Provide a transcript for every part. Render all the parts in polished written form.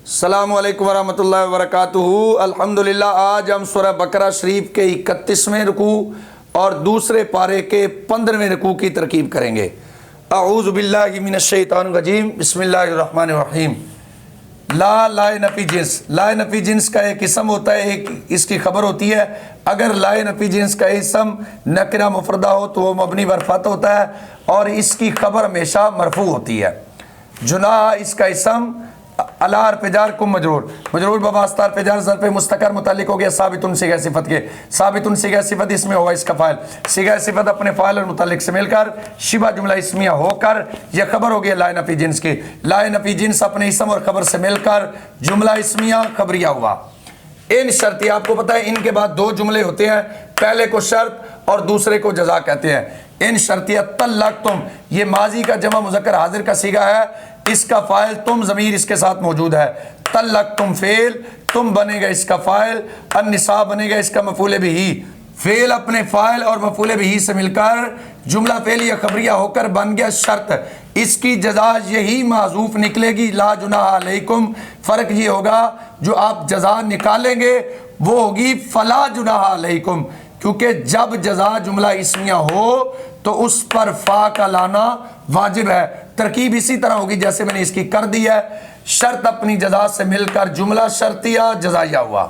السلام علیکم ورحمۃ اللہ وبرکاتہ۔ الحمدللہ آج ہم سورہ بقرہ شریف کے 31ویں رکوع اور دوسرے پارے کے 15ویں رکوع کی ترکیب کریں گے۔ اعوذ باللہ من الشیطان الرجیم، بسم اللہ الرحمن الرحیم۔ لا نفی جنس، لا نفی جنس کا ایک اسم ہوتا ہے، ایک اس کی خبر ہوتی ہے۔ اگر لا نفی جنس کا اسم نکرہ مفردہ ہو تو وہ مبنی بر فتح ہوتا ہے اور اس کی خبر ہمیشہ مرفوع ہوتی ہے۔ جناح اس کا اسم علی حرف جر کم مجرور بواسطہ حرف جر ظرف مستقر متعلق ہو گیا ثابت صیغہ صفت کے۔ ثابت صیغہ صفت اس میں ہوگا اس کا فاعل، صیغہ صفت اپنے فاعل اور متعلق سے مل کر شبہ جملہ اسمیہ ہو کر یہ خبر ہو گیا لا نفی جنس کی۔ لا نفی جنس اپنے اسم اور خبر سے مل کر جملہ اسمیہ خبریہ ہوا۔ ان شرطی آپ کو پتہ ہے ان کے بعد دو جملے ہوتے ہیں، پہلے کو شرط اور دوسرے کو جزا کہتے ہیں۔ ان شرطیہ طلقتم یہ ماضی کا جمع مذکر حاضر کا صیغہ ہے، اس کا فاعل تم ضمیر اس کے ساتھ موجود ہے۔ طلقتم فعل، تم بنے گا اس کا فاعل، النساء بنے گا اس کا مفعول بہ۔ فعل اپنے فاعل اور مفعول بہ سے مل کر جملہ فعلیہ خبریہ ہو کر بن گیا شرط، اس کی جزا یہی معذوف نکلے گی لا جناح علیکم۔ فرق یہ ہوگا جو آپ جزا نکالیں گے وہ ہوگی فلا جناح علیکم، کیونکہ جب جزا جملہ اسمیہ ہو تو اس پر فا کا لانا واجب ہے۔ ترکیب اسی طرح ہوگی جیسے میں نے اس کی کر دی ہے۔ شرط اپنی جزا سے مل کر جملہ شرطیہ جزائیہ ہوا۔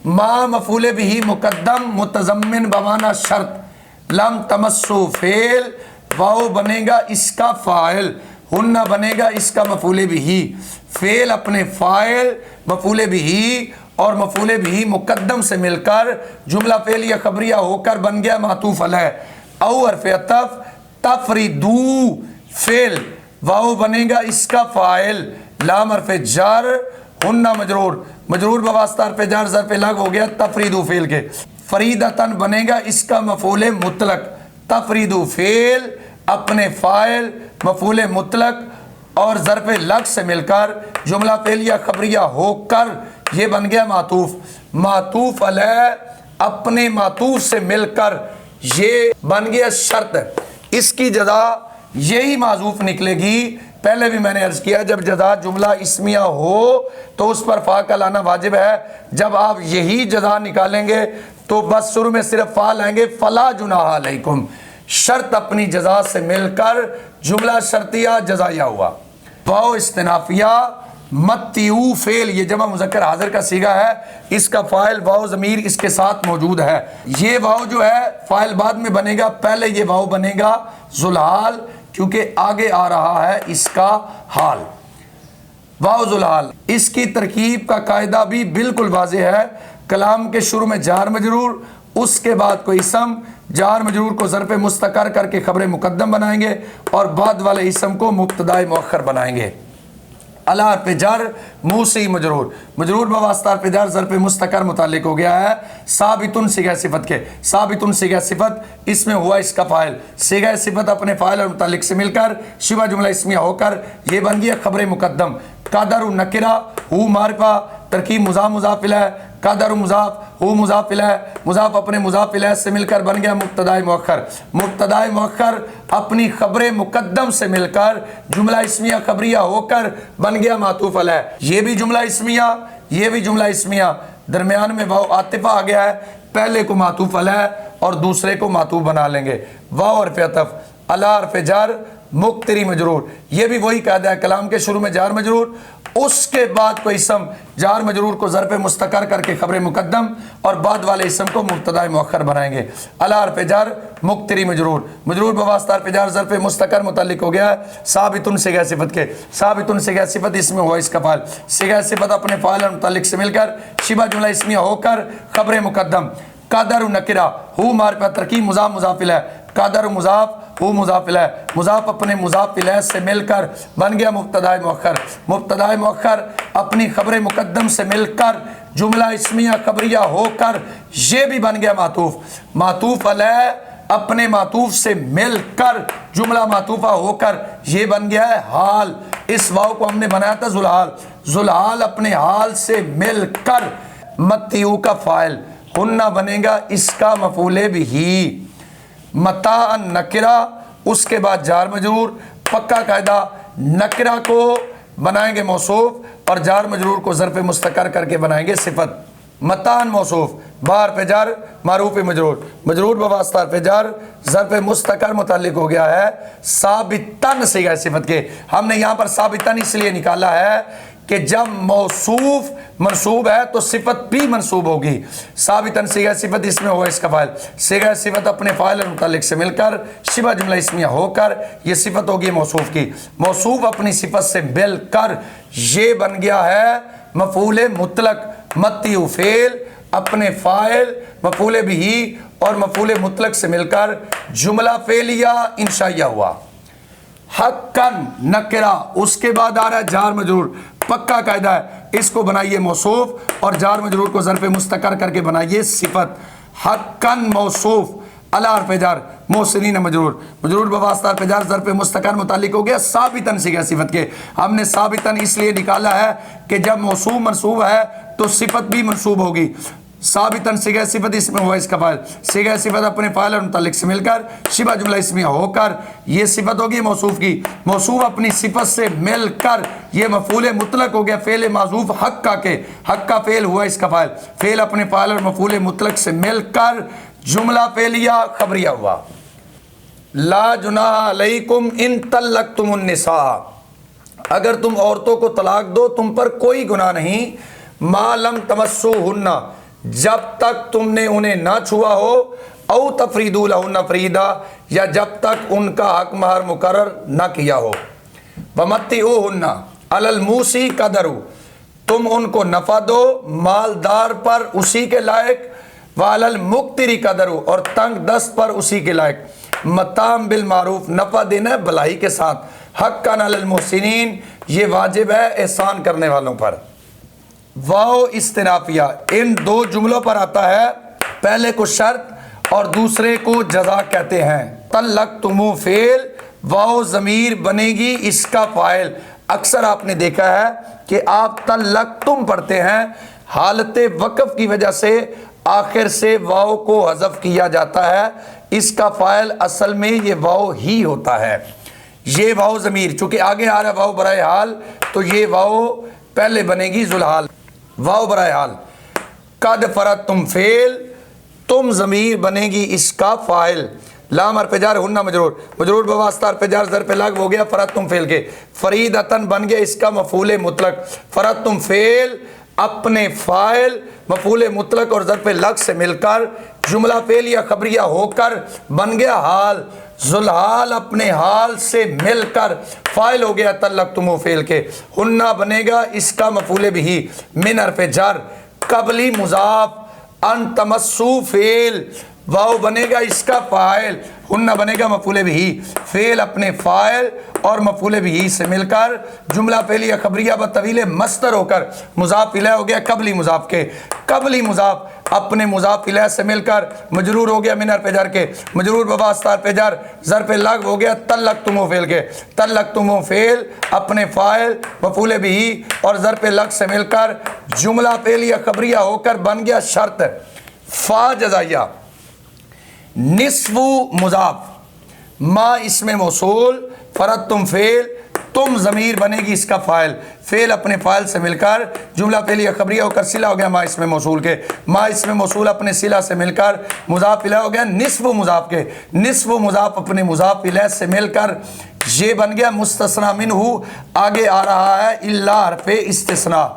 ما مفعول بہ مقدم متضمن بمعنی شرط، لم تمسو فعل، واو بنے گا اس کا فاعل، ہن بنے گا اس کا مفعول بہ۔ فعل اپنے فاعل مفعول بہ اور مفعول بہ مقدم سے مل کر جملہ فعلیہ خبریہ ہو کر بن گیا معطوف علیہ۔ او حرف عطف تفریدو فعل، واو بنے گا اس کا فاعل، لام حرف جر، ہن مجرور بواسطہ حرف جر ظرف لغو ہو گیا تفریدو فعل کے۔ فریدتن بنے گا اس کا مفعول مطلق، تفریدو فعل اپنے فاعل مفعول مطلق اور ظرف لغو سے مل کر جملہ فعلیہ خبریہ ہو کر یہ بن گیا معطوف۔ معطوف علیہ اپنے معطوف سے مل کر یہ بن گیا شرط، اس کی جزا یہی معذوف نکلے گی۔ پہلے بھی میں نے عرض کیا جب جزا جملہ اسمیہ ہو تو اس پر فا کا لانا واجب ہے۔ جب آپ یہی جزا نکالیں گے تو بس شروع میں صرف فا لائیں گے، فلا جناح علیکم۔ شرط اپنی جزا سے مل کر جملہ شرطیہ جزائیہ ہوا۔ واو استنافیہ متیو فعل یہ جمع مذکر حاضر کا صیغہ ہے، اس کا فاعل واو ضمیر اس کے ساتھ موجود ہے۔ یہ واو جو ہے فاعل بعد میں بنے گا، پہلے یہ واو بنے گا ذوالحال کیونکہ آگے آ رہا ہے اس کا حال۔ واو ذوالحال اس کی ترکیب کا قاعدہ بھی بالکل واضح ہے۔ کلام کے شروع میں جار مجرور، اس کے بعد کوئی اسم، جار مجرور کو ظرف مستقر کر کے خبر مقدم بنائیں گے اور بعد والے اسم کو مبتدا مؤخر بنائیں گے۔ علی حرف جر موصی مجرور بواسطہ حرف جر ظرف مستقر متعلق ہو گیا ہے ثابت صیغہ صفت کے۔ ثابت صیغہ صفت اس میں ہوا اس کا فاعل، صیغہ صفت اپنے فاعل اور متعلق سے مل کر شبہ جملہ اسمیہ ہو کر یہ بن گیا خبر مقدم۔ قدر نکرہ ہو معرفہ، ترکیب مضاف مضاف الیہ، قدر مضاف ہو مضاف الیہ، مضاف اپنے مضاف الیہ سے مل کر بن گیا مبتدا مؤخر۔ مبتدا مؤخر اپنی خبر مقدم سے مل کر جملہ اسمیہ خبریہ ہو کر بن گیا معطوف علیہ۔ یہ بھی جملہ اسمیہ، یہ بھی جملہ اسمیہ، درمیان میں واو عاطفہ آ گیا ہے، پہلے کو معطوف علیہ اور دوسرے کو معطوف بنا لیں گے۔ واو حرف عطف علی حرف جر مقتری مجرور، یہ بھی وہی قاعدہ ہے، کلام کے شروع میں جار مجرور، اس کے بعد کوئی اسم جار مجرور کو ظرف مستقر کر کے خبر مقدم اور بعد والے اسم کو مبتدا مؤخر بنائیں گے۔ علی حرف جر مقتری مجرور بواسطہ حرف جر ظرف مستقر متعلق ہو گیا ہے ثابت صیغہ صفت کے۔ ثابت صیغہ صفت اس میں ہوا اس کا فاعل، صیغہ صفت اپنے فاعل اور متعلق سے مل کر شبہ جملہ اسمیہ ہو کر خبر مقدم۔ قدر نکرہ ہو معرفہ، ترکیب مضاف مضاف الیہ، قدر مضاف ہو مضاف الیہ، مضاف اپنے مضاف الیہ سے مل کر بن گیا مبتدا مؤخر۔ مبتدا مؤخر اپنی خبر مقدم سے مل کر جملہ اسمیہ خبریہ ہو کر یہ بھی بن گیا معطوف۔ معطوف علیہ اپنے معطوف سے مل کر جملہ معطوفہ ہو کر یہ بن گیا ہے حال۔ اس واو کو ہم نے بنایا تھا ذوالحال، ذوالحال اپنے حال سے مل کر متیو کا فاعل، ہن بنے گا اس کا مفعول بہ۔ متاع نکرہ اس کے بعد جار مجرور، پکا قاعدہ نکرہ کو بنائیں گے موصوف اور جار مجرور کو ظرف مستقر کر کے بنائیں گے صفت۔ متان موصوف، بار پہ جار، معروف مجرور، مجرور بواسطہ پہ جار، ظرف مستقر متعلق ہو گیا ہے ثابتن صیغہ صفت کے۔ ہم نے یہاں پر ثابتن اس لیے نکالا ہے کہ جب موصوف منصوب ہے تو صفت بھی منصوب ہوگی۔ ثابتن صیغہ صفت اس میں ہوا اس کا فاعل، صیغہ صفت اپنے فاعل اور متعلق سے مل کر شبہ جملہ اسمیہ ہو کر یہ صفت ہوگی موصوف کی۔ موصوف اپنی صفت سے مل کر یہ بن گیا ہے مفعول مطلق۔ متیو فعل اپنے فاعل مفعول بھی اور مفعول مطلق سے مل کر جملہ فعلیہ انشائیہ ہوا۔ حقاً نکرہ، اس کے بعد آ رہا ہے جار مجرور، پکا قاعدہ ہے، اس کو بنائیے موصوف اور جار مجرور کو ظرف مستقر کر کے بنائیے صفت۔ حقاً موصوف، علی حرف جار، محسنین مجرور، مجرور بواسطہ حرف جار ظرف مستقر متعلق ہو گیا ثابتاً صیغہ صفت کے۔ ہم نے ثابتاً اس لیے نکالا ہے کہ جب موصوف منصوب ہے تو صفت بھی منصوب ہوگی۔ ثابتاً صیغہ صفت اس میں ہوا اس کا فاعل، صیغہ صفت اپنے فاعل اور متعلق سے مل کر شبہ جملہ اسمیہ ہو کر یہ صفت ہوگی موصوف کی۔ موصوف اپنی صفت سے مل کر یہ مفعول مطلق ہو گیا فعل معذوف حق کا کے، حق کا فعل ہوا اس کا فاعل، فعل اپنے فاعل اور مفعول مطلق سے مل کر جملہ فعلیہ خبریہ ہوا۔ لا جناح علیکم ان طلقتم النساء، اگر تم عورتوں کو طلاق دو تم پر کوئی گناہ نہیں، ما لم تمسوہن، جب تک تم نے انہیں نہ چھوا ہو، او تفریدوا لہن فریدا، یا جب تک ان کا حق مہر مقرر نہ کیا ہو۔ ومتعوہن علی الموسی قدرہ، تم ان کو نفع دو مالدار پر اسی کے لائق، وعلی المقتر قدرہ، اور تنگ دست پر اسی کے لائق۔ متام بالمعروف، نفع دینا ہے بھلائی کے ساتھ۔ حقاً علی المحسنین، یہ واجب ہے احسان کرنے والوں پر۔ واو استنافیہ ان دو جملوں پر آتا ہے، پہلے کو شرط اور دوسرے کو جزا کہتے ہیں۔ طلقتمو فعل، واو ضمیر بنے گی اس کا فاعل۔ اکثر آپ نے دیکھا ہے کہ آپ طلقتم پڑھتے ہیں، حالت وقف کی وجہ سے آخر سے واو کو حذف کیا جاتا ہے، اس کا فاعل اصل میں یہ واو ہی ہوتا ہے۔ یہ واو ضمیر چونکہ آگے آ رہا ہے واو برائے حال، تو یہ واو پہلے بنے گی ذوالحال، واو برائے حال۔ قد فرضتم فعل، تم ضمیر بنے گی اس کا فاعل، لام حرف جار ہن مجرور، مجرور بواسطہ حرف جار ظرف لغو ہو گیا فرضتم فعل کے، فریدتن بن گیا اس کا مفعول مطلق۔ فرضتم فعل اپنے فاعل مفعول مطلق اور ظرف لغو سے مل کر جملہ فعلیہ خبریہ ہو کر بن گیا حال، ذوالحال اپنے حال سے مل کر فاعل ہو گیا طلقتمو فعل کے۔ ہنہ بنے گا اس کا مفعول بھی، من حرف جر قبلی مضاف، ان تمسو فعل، واو بنے گا اس کا فاعل، ہنہ بنے گا مفعول بھی، فعل اپنے فاعل اور مفعول بھی سے مل کر جملہ فعلیہ خبریہ بطویل مصدر ہو کر مضاف الیہ ہو گیا قبلی مضاف کے۔ قبلی مضاف اپنے مضاف الیہ سے مل کر مجرور ہو گیا من حرف جر کے، مجرور بواسطہ حرف جر ظرف لغو ہو گیا طلقتمو فعل کے۔ طلقتمو فعل اپنے فاعل مفعول بھی اور ظرف لغو سے مل کر جملہ فعلیہ خبریہ ہو کر بن گیا شرط، فا جزائیہ۔ نصف مضاف، ما اسم موصول، فرضتم فعل، تم ضمیر بنے گی اس کا فاعل، فعل اپنے فاعل سے مل کر جملہ فعلیہ خبریہ ہو کر صلہ ہو گیا ما اسم موصول کے، ما اسم موصول اپنے صلہ سے مل کر مضاف الیہ ہو گیا نصف مضاف کے، نصف مضاف اپنے مضاف الیہ سے مل کر یہ بن گیا مستثنی منہ، آگے آ رہا ہے الا حرف استثناء۔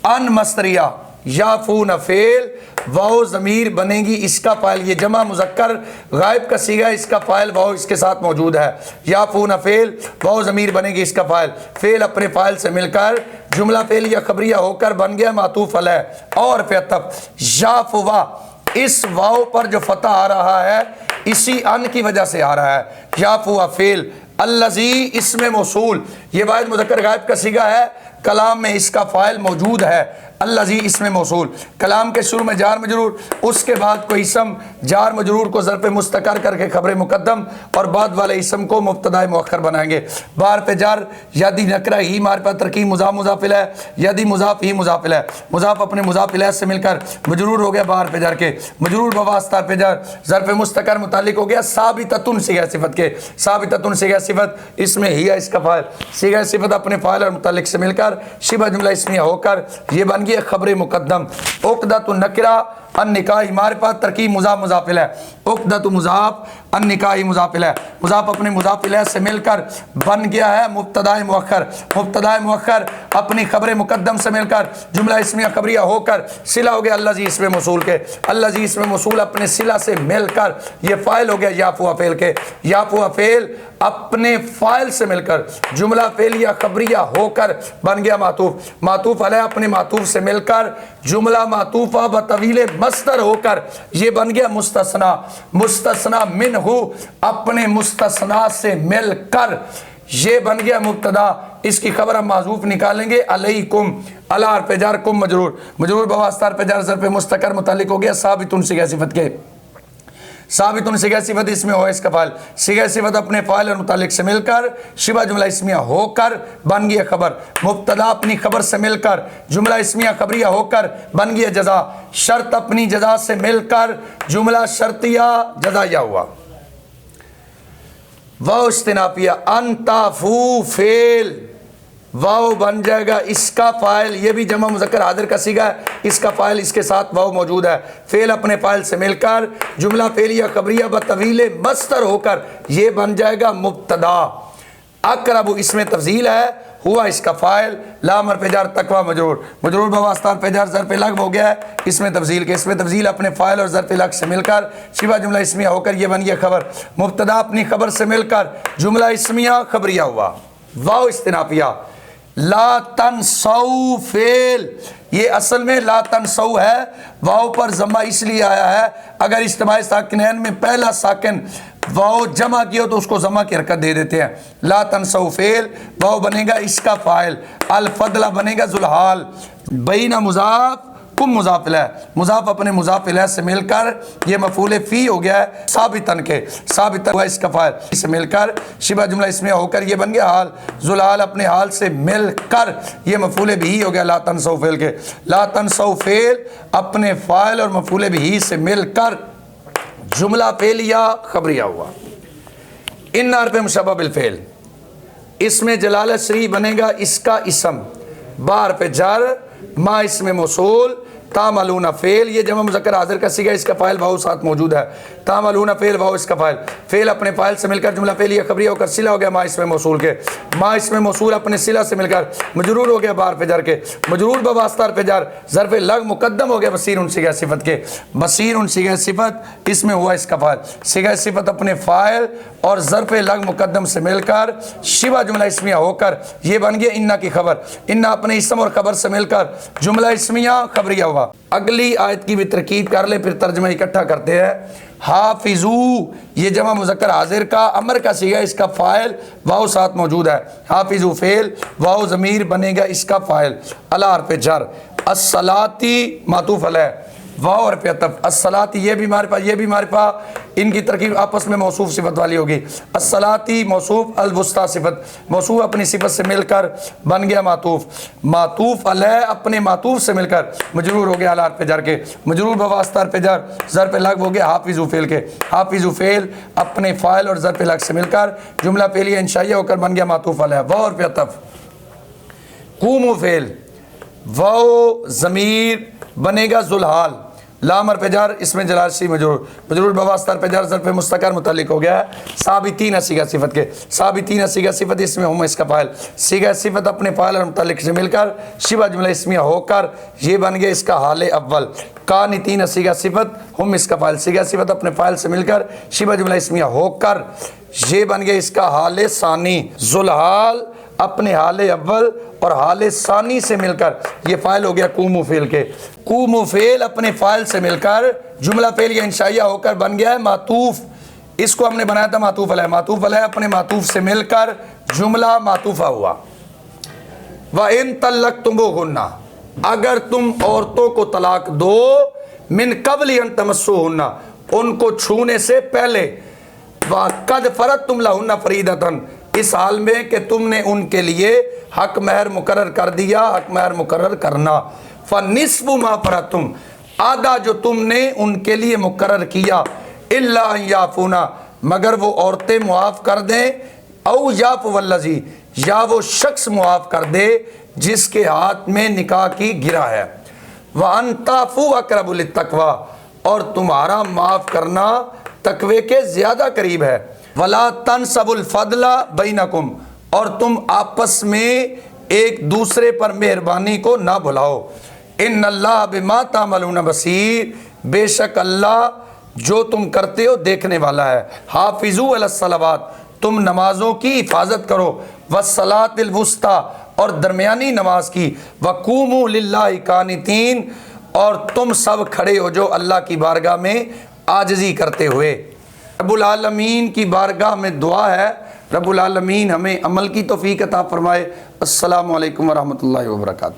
ان مصدریہ، یافون فعل، واو ضمیر بنے گی اس کا فاعل، یہ جمع مذکر غائب کا صیغہ، اس کا فاعل واو اس کے ساتھ موجود ہے۔ یافون فعل، واو ضمیر بنے گی اس کا فاعل، فعل اپنے فاعل سے مل کر جملہ فعلیہ خبریہ ہو کر بن گیا معطوف علیہ اور عطف۔ یافوا، اس واو پر جو فتح آ رہا ہے اسی ان کی وجہ سے آ رہا ہے۔ یافوا فعل، الذی اسم موصول، یہ واحد مذکر غائب کا صیغہ ہے، کلام میں اس کا فاعل موجود ہے، الذی اسم موصول، کلام کے شروع میں جار مجرور، اس کے بعد کوئی اسم جار مجرور کو ظرف مستقر کر کے خبر مقدم اور بعد والے اسم کو مبتدا مؤخر بنائیں گے۔ بار پہ جار یدی نکرہ ہی معرفہ ترکیب مضاف مضاف الیہ، یدی مضاف ہی مضاف الیہ، مضاف اپنے مضاف الیہ سے مل کر مجرور ہو گیا بار پہ جار کے، مجرور بواسطہ پہ جار ظرف مستقر متعلق ہو گیا ثابتۃ صیغہ صفت کے، ثابتۃ صیغہ صفت اس میں ہی ہے اس کا فاعل، صیغہ صفت اپنے فاعل اور متعلق سے مل کر شبہ جملہ اسمیہ ہو کر یہ بن گیا خبر مقدم۔ عقدۃ النکرہ النکاح معرفت ترکیب مضاف مضاف الیہ، عقدۃ مضاف النکاح مضاف الیہ، مضاف اپنے مضاف الیہ سے مل کر بن گیا ہے مبتدا مؤخر، مبتدا مؤخر اپنی خبر مقدم سے مل کر جملہ اسمیہ خبریہ ہو کر صلہ ہو گیا الذی اسم موصول کے، الذی اسم موصول اپنے صلہ سے مل کر یہ فاعل ہو گیا یافع فعل کے، یافع فعل اپنے فاعل سے مل کر جملہ فعلیہ خبریہ ہو کر بن گیا معطوف، معطوف علیہ اپنے معطوف سے مل کر جملہ معطوفہ بطویل مصدر ہو کر یہ بن گیا مستثنا، مستثنا منہ اپنے مستثنا سے مل کر یہ بن گیا مبتدا، اس کی خبر ہم محذوف نکالیں گے علیکم، علی حرف جر کم مجرور، مجرور بواسطہ حرف جر ظرف مستقر متعلق ہو گیا ثابت صیغہ صفت کے، ثابت صیغہ صفت اس میں ہو اس کا فاعل، صیغہ صفت اپنے فاعل اور متعلق سے مل کر شبہ جملہ اسمیہ ہو کر بن گیا خبر، مبتدا اپنی خبر سے مل کر جملہ اسمیہ خبریہ ہو کر بن گیا جزا، شرط اپنی جزا سے مل کر جملہ شرطیہ جزائیہ ہوا، واو استنافیہ انتافو فعل، واو بن جائے گا اس کا فاعل، یہ بھی جمع مذکر حاضر کا صیغہ ہے، اس کا فاعل اس کے ساتھ واو موجود ہے، فعل اپنے فاعل سے مل کر جملہ فعلیہ خبریہ بطویل مصدر ہو کر یہ بن جائے گا مبتدا، اقرب اس میں تفضیل ہے، ہوا اس کا فاعل، لام حرف جر تقوی مجرور، مجرور بواسطہ حرف جر ظرف لغو ہو گیا ہے اس میں تفضیل کے، اس میں تفضیل اپنے فاعل اور ظرف لغو سے مل کر شبہ جملہ اسمیہ ہو کر یہ بن گیا خبر، مبتدا اپنی خبر سے مل کر جملہ اسمیہ خبریہ ہوا، واو استنافیہ لا تنسو فعل، یہ اصل میں لا تنسو ہے، واو پر ضمہ اس لیے آیا ہے اگر اجتماعی ساکنین میں پہلا ساکن واو جمع کیا تو اس کو ضمہ کی حرکت دے دیتے ہیں، لا تنسو فعل واو بنے گا اس کا فاعل، الفضل بنے گا ذوالحال، بین مضاف کم مضاف الیہ، مضاف اپنے مضاف الیہ سے مل کر یہ مفعول فی ہو گیا ہے ثابتن کے، ثابتن ہوا اس کا فاعل سے مل کر شبہ جملہ اسمیہ ہو کر یہ بن گیا حال، ذوالحال اپنے حال سے مل کر یہ مفعول بھی ہو گیا لا تنسو فعل کے، لا تنسو فعل اپنے فاعل اور مفعول بھی سے مل کر جملہ فعلیہ خبریہ ہوا، ان حرف مشبہ بالفعل، اس میں جلالت شریف بنے گا اس کا اسم، با حرف جر ما اسم موصول تعملون فعل، یہ جمع مذکر حاضر کا صیغہ، اس کا فاعل واو ساتھ موجود ہے، تعملون فعل واو اس کا فاعل، فعل اپنے فاعل سے مل کر جملہ فعلیہ خبریہ ہو کر صلہ ہو گیا ما اسم موصول کے، ما اسم موصول اپنے صلہ سے مل کر مجرور ہو گیا با حرف جر کے، مجرور بواسطہ حرف جر ظرف لغو مقدم ہو گیا بصیر صیغہ صفت کے، بصیر صیغہ صفت اس میں ہوا اس کا فاعل، صیغہ صفت اپنے فاعل اور ظرف لغو مقدم سے مل کر شبہ جملہ اسمیہ ہو کر یہ بن گیا انہ کی خبر، انہ اپنے اسم اور خبر سے مل کر جملہ اسمیہ خبریہ ہوا، اگلی آیت کی بھی ترکیب کر لے پھر ترجمہ اکٹھا کرتے ہیں، حافظو یہ جمع مذکر حاضر کا امر کا صیغہ، اس کا فاعل واو ساتھ موجود ہے، حافظو فعل واو ضمیر بنے گا اس کا فاعل، علی حرف جر، الصلاتی معطوف علیہ، واو حرف عطف، الصلاتی یہ بھی معرفہ یہ بھی معرفہ، ان کی ترکیب آپس میں موصوف صفت والی ہوگی، الصلاتی موصوف الوسطی صفت، موصوف اپنی صفت سے مل کر بن گیا معطوف، معطوف علیہ اپنے معطوف سے مل کر مجرور ہو گیا علی حرف جر کے، مجرور بواسطہ حرف جر ظرف لغو ہو گیا حافظو فعل کے، حافظو فعل اپنے فاعل اور ظرف لغو سے مل کر جملہ فعلیہ انشائیہ ہو کر بن گیا معطوف علیہ، واو حرف عطف، قوموا فعل واو ضمیر بنے گا ذوالحال، لام حرف جر اس میں جلال سی مجرور، مجرور بواسطہ حرف جر ظرف مستقر متعلق ہو گیا ہے ثابتین صیغہ صفت کے، ثابتین صیغہ صفت اس میں ہم اس کا فاعل، صیغہ صفت اپنے فاعل اور متعلق سے مل کر شبہ جملہ اسمیہ ہو کر یہ بن گیا اس کا حال اول، قانتین صیغہ صفت ہم اس کا فاعل، صیغہ صفت اپنے فاعل سے مل کر شبہ جملہ اسمیہ ہو کر یہ بن گیا اس کا حال ثانی، ذوالحال اپنے حال اول اور حال ثانی سے مل کر یہ فاعل ہو گیا قوموا فعل کے، قوموا فعل اپنے فاعل سے مل کر جملہ فعلیہ انشائیہ ہو کر بن گیا ہے معطوف، اس کو ہم نے بنایا تھا معطوف علیہ، معطوف علیہ اپنے معطوف سے مل کر جملہ معطوفہ ہوا، وَإِن طَلَّقْتُمُوهُنَّ اگر تم عورتوں کو طلاق دو، من قبل ان تمسوهن ان کو چھونے سے پہلے، وَقَدْ فَرَضْتُمْ لَهُنَّ فَرِيضَةً اس حال میں کہ تم نے ان کے لیے حق مہر مقرر کر دیا، حق مہر مقرر کرنا، فَنِصْفُ مَا فَرَضْتُمْ آدھا جو تم نے ان کے لیے مقرر کیا، إِلَّا أَن يَعْفُونَ مگر وہ عورتیں معاف کر دیں، او یعفو الذی یا وہ شخص معاف کر دے جس کے ہاتھ میں نکاح کی گرہ ہے۔ وَأَن تَعْفُوا أَقْرَبُ لِلتَّقْوَىٰ، اور تمہارا معاف کرنا تقوی کے زیادہ قریب ہے۔ وَلَا تَنْسَبُوا الْفَضْلَ بَيْنَكُمْ، اور تم آپس میں ایک دوسرے پر مہربانی کو نہ بھلاؤ۔ ان اللہ بما تعملون بصیر، بے شک اللہ جو تم کرتے ہو دیکھنے والا ہے۔ حافظوا علی الصلوات، تم نمازوں کی حفاظت کرو، والصلاۃ الوسطیٰ، اور درمیانی نماز کی، وقوموا للہ قانتین، اور تم سب کھڑے ہو جو اللہ کی بارگاہ میں عاجزی کرتے ہوئے۔ رب العالمین کی بارگاہ میں دعا ہے، رب العالمین ہمیں عمل کی توفیق عطا فرمائے۔ السلام علیکم ورحمۃ اللہ وبرکاتہ۔